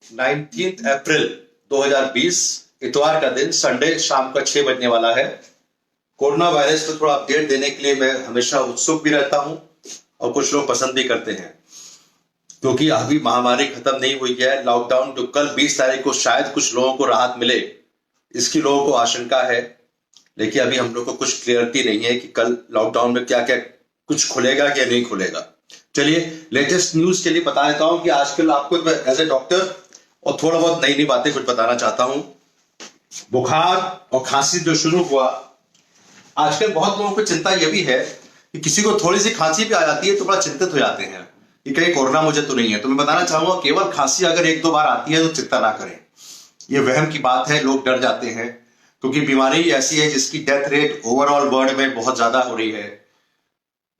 19 अप्रैल 2020 इतवार का दिन, संडे, शाम का 6 बजने वाला है। कोरोना वायरस पर थोड़ा अपडेट देने के लिए मैं हमेशा उत्सुक भी रहता हूं और कुछ लोग पसंद भी करते हैं, क्योंकि अभी महामारी खत्म नहीं हुई है। लॉकडाउन जो कल 20 तारीख को शायद कुछ लोगों को राहत मिले, इसकी लोगों को आशंका है, लेकिन अभी हम लोग को कुछ क्लियरिटी नहीं है कि कल लॉकडाउन में क्या क्या कुछ खुलेगा क्या नहीं खुलेगा। चलिए लेटेस्ट न्यूज के लिए बता देता हूं कि आजकल आपको एज ए डॉक्टर और थोड़ा बहुत नई नई बातें कुछ बताना चाहता हूं। बुखार और खांसी जो शुरू हुआ, आजकल बहुत लोगों को चिंता यह भी है कि किसी को थोड़ी सी खांसी भी आ जाती है तो बड़ा चिंतित हो जाते हैं कि कहीं कोरोना मुझे तो नहीं है। तो मैं बताना चाहूंगा, केवल खांसी अगर एक दो बार आती है तो चिंता ना करें। ये वहम की बात है, लोग डर जाते हैं, क्योंकि बीमारी ऐसी है जिसकी डेथ रेट ओवरऑल वर्ल्ड में बहुत ज्यादा हो रही है।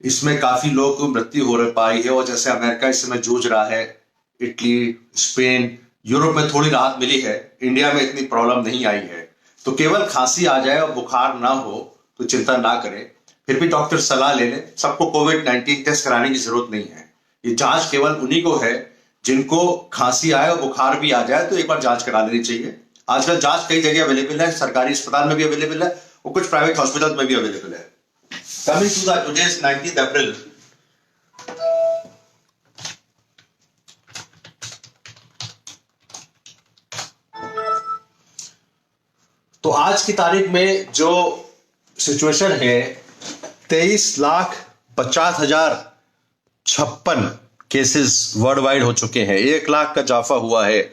इसमें काफी लोगों को मृत्यु हो पाई है, और जैसे अमेरिका इस समय जूझ रहा है, इटली, स्पेन, यूरोप में थोड़ी राहत मिली है, इंडिया में इतनी प्रॉब्लम नहीं आई है। तो केवल खांसी आ जाए और बुखार ना हो तो चिंता ना करें, फिर भी डॉक्टर सलाह ले लें। सबको कोविड-19 टेस्ट कराने की जरूरत नहीं है। ये जांच केवल उन्हीं को है जिनको खांसी आए और बुखार भी आ जाए तो एक बार जांच करा लेनी चाहिए। आजकल जांच कई जगह अवेलेबल है, सरकारी अस्पताल में भी अवेलेबल है और कुछ प्राइवेट हॉस्पिटल में भी अवेलेबल है। कमिंग टू द टुडेस 19 अप्रैल, तो आज की तारीख में जो सिचुएशन है, 23,50,056 केसेस वर्ल्ड वाइड हो चुके हैं। 1 लाख का इजाफा हुआ है।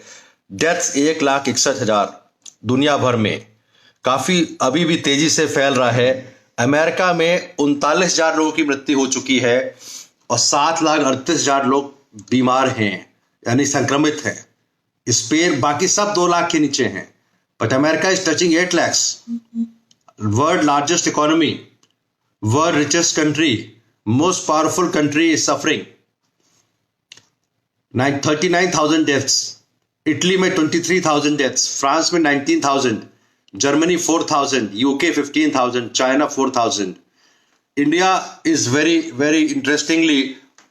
डेथ्स 1,61,000 दुनिया भर में। काफी अभी भी तेजी से फैल रहा है। अमेरिका में 39,000 लोगों की मृत्यु हो चुकी है और 7,38,000 लोग बीमार हैं, यानी संक्रमित हैं। स्पेन, बाकी सब 2 लाख के नीचे हैं, but America is touching 8 lakhs। World largest economy, world richest country, most powerful country is suffering. 39,000 deaths. Italy में 23,000 डेथ्स, फ्रांस में 19,000, Germany 4,000, UK 15,000, China 4,000। India is very very interestingly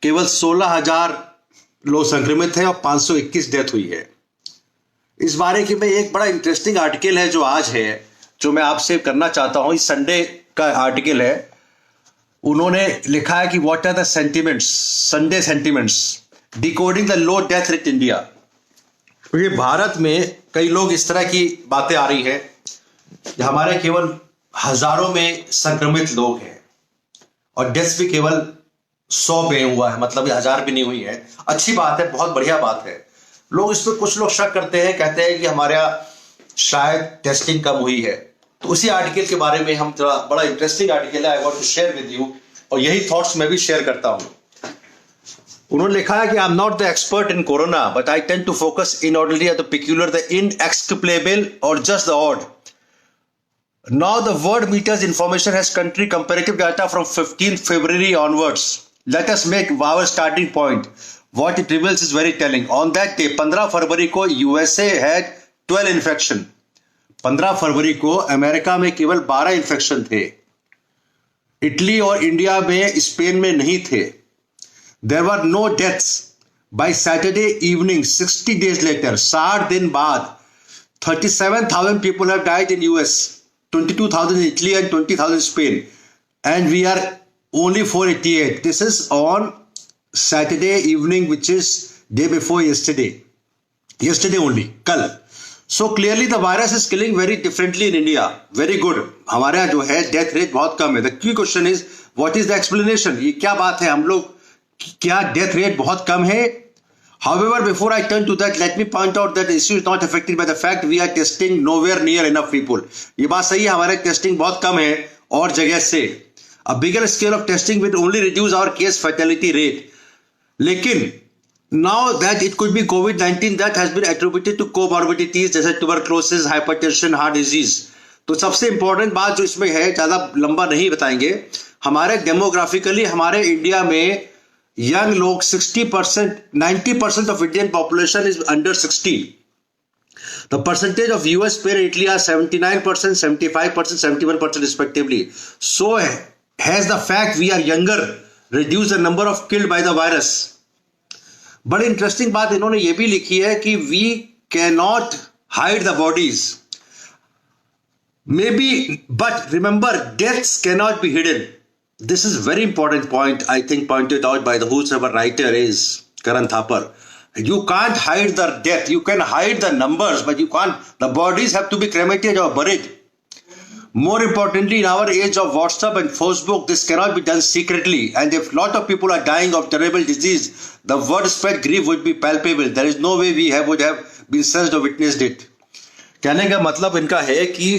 केवल 16,000 लोग संक्रमित हैं और 521 डेथ हुई है। इस बारे की में एक बड़ा इंटरेस्टिंग आर्टिकल है जो आज है, जो मैं आपसे करना चाहता हूं। इस संडे का आर्टिकल है। उन्होंने लिखा है कि what are the sentiments, Sunday sentiments, decoding the low death rate India. क्योंकि भारत में कई लोग इस तरह की बातें आ रही हैं, हमारे केवल हजारों में संक्रमित लोग हैं और डेथ भी केवल 100 पे हुआ है, मतलब 1000 भी नहीं हुई है। अच्छी बात है, बहुत बढ़िया बात है। लोग इस पर कुछ लोग शक करते हैं, कहते हैं कि हमारे यहाँ शायद टेस्टिंग कम हुई है। तो उसी आर्टिकल के बारे में हम थोड़ा, बड़ा इंटरेस्टिंग आर्टिकल है, I want to share with you, और यही थॉट्स मैं भी शेयर करता हूं। उन्होंने लिखा है कि I am not the expert in corona, but I tend to focus inordinately at the peculiar, the inexplicable और just the odd. Now the world meters information has country comparative data from 15th February onwards. Let us make our starting point. What it reveals is very telling. On that day, 15 फरवरी को USA had 12 infection. 15 फरवरी को America में केवल 12 infection थे। Italy और India में, Spain में नहीं थे। There were no deaths. By Saturday evening, 60 days later, 60 दिन बाद, 37,000 people have died in US. 22,000 in Italy and 20,000 in Spain, and we are only 488. This is on Saturday evening, which is day before yesterday only, kal. So clearly the virus is killing very differently in India. Very good. हमारे यहाँ जो है death rate बहुत कम है। The key question is what is the explanation? ये क्या बात है, हम लोग क्या डेथ रेट बहुत कम है? However, before I turn to that, let me point out that the issue is not affected by the fact we are testing nowhere near enough people. ये बात सही है, हमारे टेस्टिंग बहुत कम है और जगह से। A bigger scale of testing will only reduce our case fatality rate. लेकिन now that it could be COVID-19 that has been attributed to comorbidities जैसे tuberculosis, hypertension, heart disease. तो सबसे इंपॉर्टेंट बात जो इसमें है, ज्यादा लंबा नहीं बताएंगे, हमारे डेमोग्राफिकली हमारे इंडिया में young लोग 60%, 90% of Indian population is under 60. The percentage of US, Spain, Italy are 79%, 75%, 71% respectively. So has the fact we are younger reduced the number of killed by the virus. बड़ी interesting बात इन्होंने ये भी लिखी है कि we can not hide the bodies, may be, but remember deaths can not be hidden. This is very important point, I think, pointed out by the whosoever writer is Karan Thapar. You can't hide the death. You can hide the numbers, but you can't. The bodies have to be cremated or buried. More importantly, in our age of WhatsApp and Facebook, this cannot be done secretly. And if a lot of people are dying of terrible disease, the word spread grief would be palpable. There is no way we would have been sensed or witnessed it. कहने का मतलब इनका है कि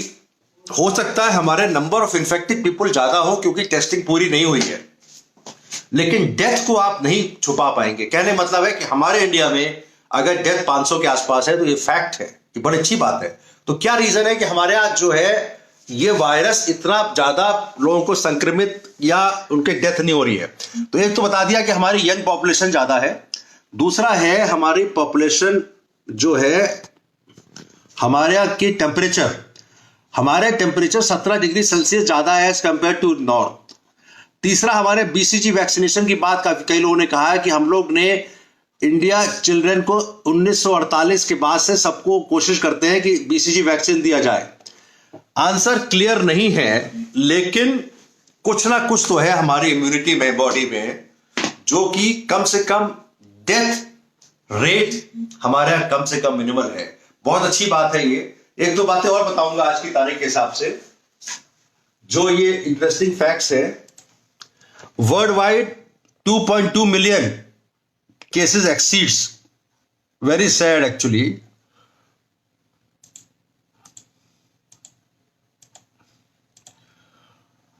हो सकता है हमारे नंबर ऑफ इन्फेक्टेड पीपल ज्यादा हो क्योंकि टेस्टिंग पूरी नहीं हुई है, लेकिन डेथ को आप नहीं छुपा पाएंगे. कहने मतलब है कि हमारे इंडिया में अगर डेथ 500 के आसपास है तो ये फैक्ट है, ये बड़ी अच्छी बात है. तो क्या रीजन है कि हमारे यहाँ जो है ये वायरस इतना ज्यादा लोगों को संक्रमित या उनके डेथ नहीं हो रही है? तो एक तो बता दिया कि हमारी यंग पॉपुलेशन ज्यादा है. दूसरा है हमारी पॉपुलेशन जो है, हमारे यहाँ की टेम्परेचर, हमारे टेम्परेचर 17 डिग्री सेल्सियस ज्यादा है एज कंपेयर टू नॉर्थ. तीसरा हमारे बीसीजी वैक्सीनेशन की बात कई लोगों ने कहा है कि हम लोग ने इंडिया चिल्ड्रन को 1948 के बाद से सबको कोशिश करते हैं कि बीसीजी वैक्सीन दिया जाए. आंसर क्लियर नहीं है, लेकिन कुछ ना कुछ तो है हमारी इम्यूनिटी में, बॉडी में, जो कि कम से कम डेथ रेट हमारे यहाँ कम से कम मिनिमल है. बहुत अच्छी बात है ये. एक दो बातें और बताऊंगा आज की तारीख के हिसाब से जो ये इंटरेस्टिंग फैक्ट्स है. World wide 2.2 million cases exceeds, very sad actually.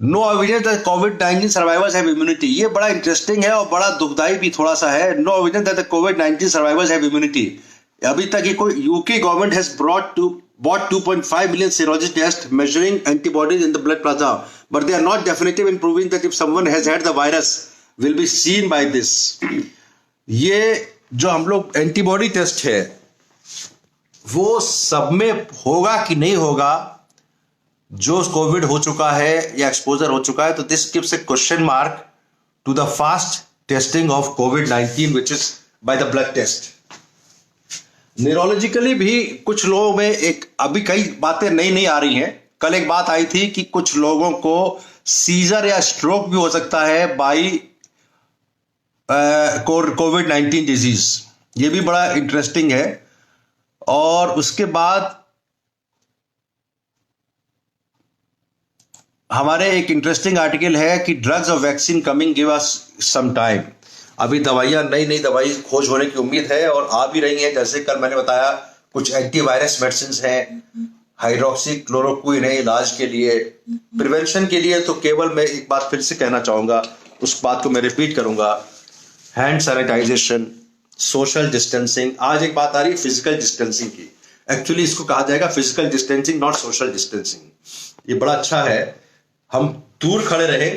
No evidence that कोविड-19 सर्वाइवर्स हैव इम्यूनिटी. ये बड़ा इंटरेस्टिंग है और बड़ा दुखदाई भी थोड़ा सा है. नो एविडेंस दैट कोविड-19 सर्वाइवर्स हैव इम्यूनिटी. अभी तक ये कोई UK government has bought 2.5 million serology tests measuring antibodies in the blood plasma, but they are not definitive in proving that if someone has had the virus will be seen by this. ये जो हम लोग antibody test है वो सब में होगा कि नहीं होगा जो कोविड हो चुका है या एक्सपोजर हो चुका है. तो this gives a question mark to the fast testing of कोविड-19 which is by the blood test. Neurologically भी कुछ लोगों में एक अभी कई बातें नई आ रही हैं. कल एक बात आई थी कि कुछ लोगों को सीजर या स्ट्रोक भी हो सकता है बाई कोविड-19 डिजीज. ये भी बड़ा इंटरेस्टिंग है. और उसके बाद हमारे एक इंटरेस्टिंग आर्टिकल है कि ड्रग्स और vaccine coming give us some time. अभी दवाइयां, नई दवाई खोज होने की उम्मीद है और आ भी रही हैं. जैसे कल मैंने बताया कुछ एंटीवायरस मेडिसिन हैं, हाइड्रोक्सी क्लोरोक्विन है इलाज के लिए, प्रिवेंशन के लिए. तो केवल मैं एक बात फिर से कहना चाहूंगा, उस बात को मैं रिपीट करूंगा, हैंड सैनिटाइजेशन, सोशल डिस्टेंसिंग. आज एक बात आ रही है फिजिकल डिस्टेंसिंग की. एक्चुअली इसको कहा जाएगा physical distancing, not social distancing. ये बड़ा अच्छा है, हम दूर खड़े रहे,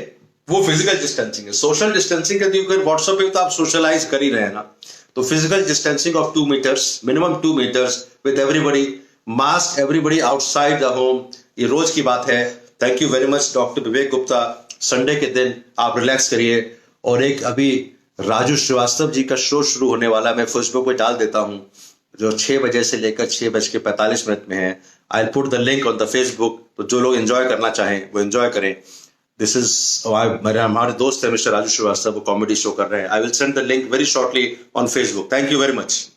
वो फिजिकल डिस्टेंसिंग है. सोशल डिस्टेंसिंग के व्हाट्सएप पे तो आप सोशलाइज कर ही रहे हैं ना. तो physical distancing of 2 metres, minimum 2 metres with everybody, mask everybody outside the home. ये रोज की बात है. Thank you very much doctor Vivek Gupta. Sunday के दिन आप रिलैक्स करिए. और एक अभी राजू श्रीवास्तव जी का शो शुरू होने वाला, मैं फेसबुक पे डाल देता हूं, जो 6 बजे से लेकर 6:45 में है. I put the link on the Facebook. तो जो लोग एंजॉय करना चाहें वो एंजॉय करें. दिस इज हमारे दोस्त है मिस्टर राजू श्रीवास्तव, वो कॉमेडी शो कर रहे हैं. I will send the link very shortly on Facebook. Thank you very much.